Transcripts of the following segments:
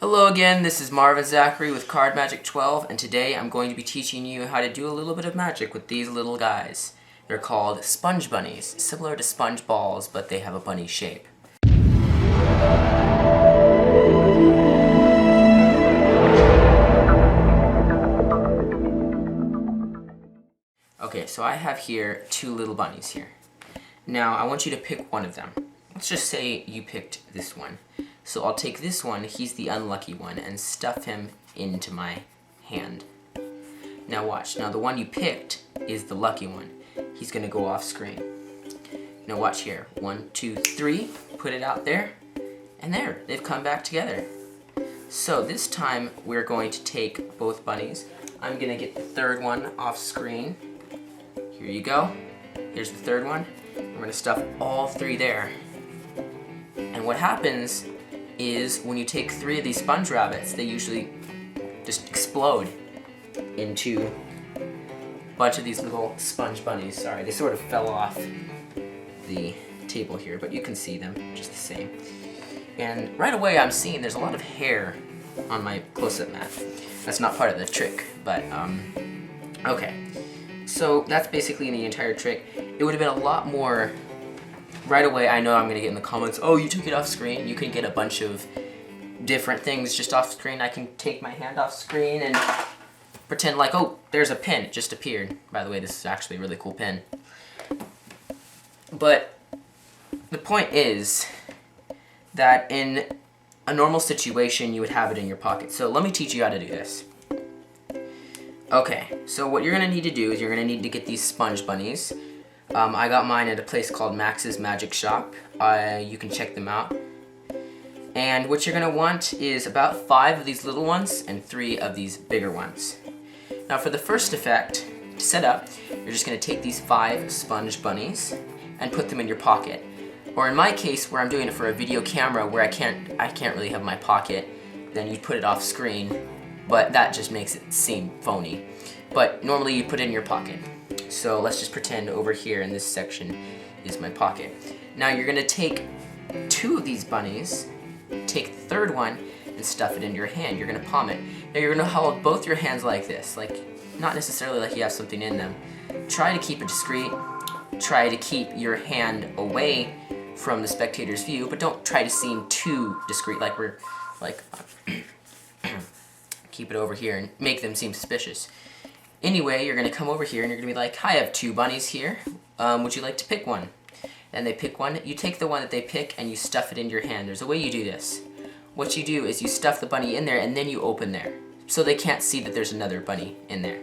Hello again, this is Marvin Zachary with Card Magic 12, and today I'm going to be teaching you how to do a little bit of magic with these little guys. They're called sponge bunnies, similar to sponge balls, but they have a bunny shape. Okay, so I have here two little bunnies here. Now, I want you to pick one of them. Let's just say you picked this one. So I'll take this one, he's the unlucky one, and stuff him into my hand. Now watch. Now the one you picked is the lucky one. He's gonna go off screen. Now watch here. 1, 2, 3. Put it out there. And there, they've come back together. So this time we're going to take both bunnies. I'm gonna get the third one off screen. Here you go. Here's the third one. We're gonna stuff all three there. And what happens is when you take 3 of these sponge rabbits, they usually just explode into a bunch of these little sponge bunnies. Sorry, they sort of fell off the table here, but you can see them just the same. And right away I'm seeing there's a lot of hair on my close-up mat. That's not part of the trick, but okay. So that's basically the entire trick. It would have been a lot more. Right away, I know I'm gonna get in the comments, oh, you took it off screen. You can get a bunch of different things just off screen. I can take my hand off screen and pretend like, oh, there's a pin. It just appeared. By the way, this is actually a really cool pin. But the point is that in a normal situation, you would have it in your pocket. So let me teach you how to do this. Okay, so what you're gonna need to do is you're gonna need to get these sponge bunnies. I got mine at a place called Max's Magic Shop. You can check them out. And what you're gonna want is about 5 of these little ones and 3 of these bigger ones. Now for the first effect, to set up, you're just gonna take these 5 sponge bunnies and put them in your pocket. Or in my case, where I'm doing it for a video camera where I can't really have my pocket, then you put it off screen, but that just makes it seem phony. But normally you put it in your pocket. So let's just pretend over here in this section is my pocket. Now you're gonna take 2 of these bunnies, take the third one, and stuff it into your hand. You're gonna palm it. Now you're gonna hold both your hands like this, like not necessarily like you have something in them. Try to keep it discreet. Try to keep your hand away from the spectator's view, but don't try to seem too discreet, like we're like keep it over here and make them seem suspicious. Anyway, you're gonna come over here and you're gonna be like, hi, I have 2 bunnies here. Would you like to pick one? And they pick one. You take the one that they pick and you stuff it into your hand. There's a way you do this. What you do is you stuff the bunny in there and then you open there. So they can't see that there's another bunny in there.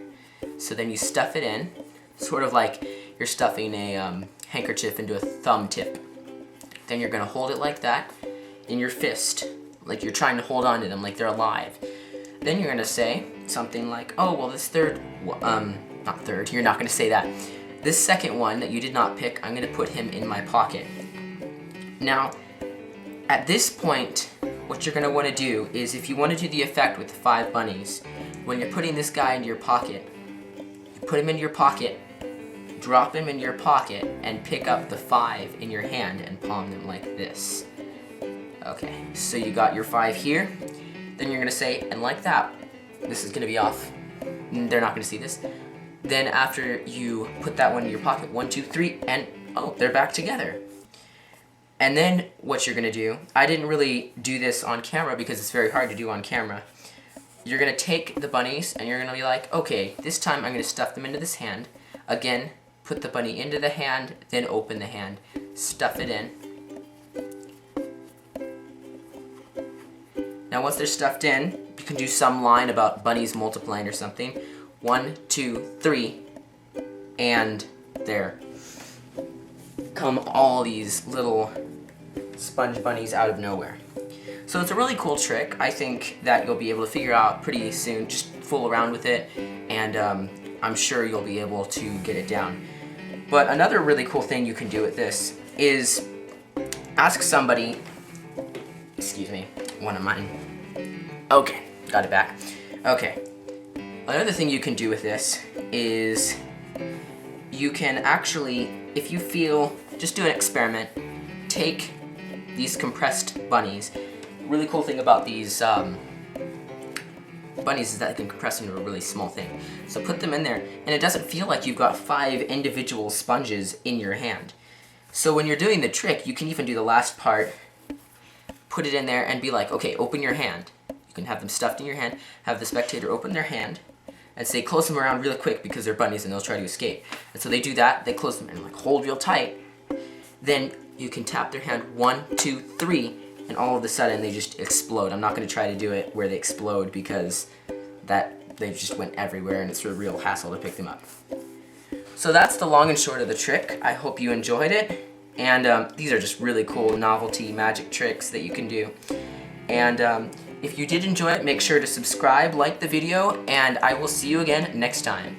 So then you stuff it in, sort of like you're stuffing a handkerchief into a thumb tip. Then you're gonna hold it like that in your fist, like you're trying to hold on to them like they're alive. Then you're gonna say something like, oh, well, this not third, you're not gonna say that. This second one that you did not pick, I'm gonna put him in my pocket. Now, at this point, what you're gonna wanna do is if you wanna do the effect with the 5 bunnies, when you're putting this guy into your pocket, you put him into your pocket, drop him into your pocket, and pick up the 5 in your hand and palm them like this. Okay, so you got your 5 here. Then you're gonna say, and like that, this is gonna be off. They're not gonna see this. Then after you put that one in your pocket, 1, 2, 3, and oh, they're back together. And then what you're gonna do, I didn't really do this on camera because it's very hard to do on camera. You're gonna take the bunnies and you're gonna be like, okay, this time I'm gonna stuff them into this hand. Again, put the bunny into the hand, then open the hand, stuff it in. Now once they're stuffed in, you can do some line about bunnies multiplying or something. 1, 2, 3, and there come all these little sponge bunnies out of nowhere. So it's a really cool trick. I think that you'll be able to figure out pretty soon. Just fool around with it, and I'm sure you'll be able to get it down. But another really cool thing you can do with this is ask somebody, excuse me, one of mine. Okay, got it back. Okay, another thing you can do with this is you can actually, if you feel, just do an experiment, take these compressed bunnies, really cool thing about these bunnies is that they can compress into a really small thing. So put them in there, and it doesn't feel like you've got 5 individual sponges in your hand. So when you're doing the trick, you can even do the last part, put it in there and be like, okay, open your hand. You can have them stuffed in your hand, have the spectator open their hand, and say close them around really quick because they're bunnies and they'll try to escape. And so they do that, they close them and like hold real tight. Then you can tap their hand 1, 2, 3, and all of a sudden they just explode. I'm not going to try to do it where they explode because they just went everywhere and it's a real hassle to pick them up. So that's the long and short of the trick. I hope you enjoyed it. And these are just really cool novelty magic tricks that you can do. And if you did enjoy it, make sure to subscribe, like the video, and I will see you again next time.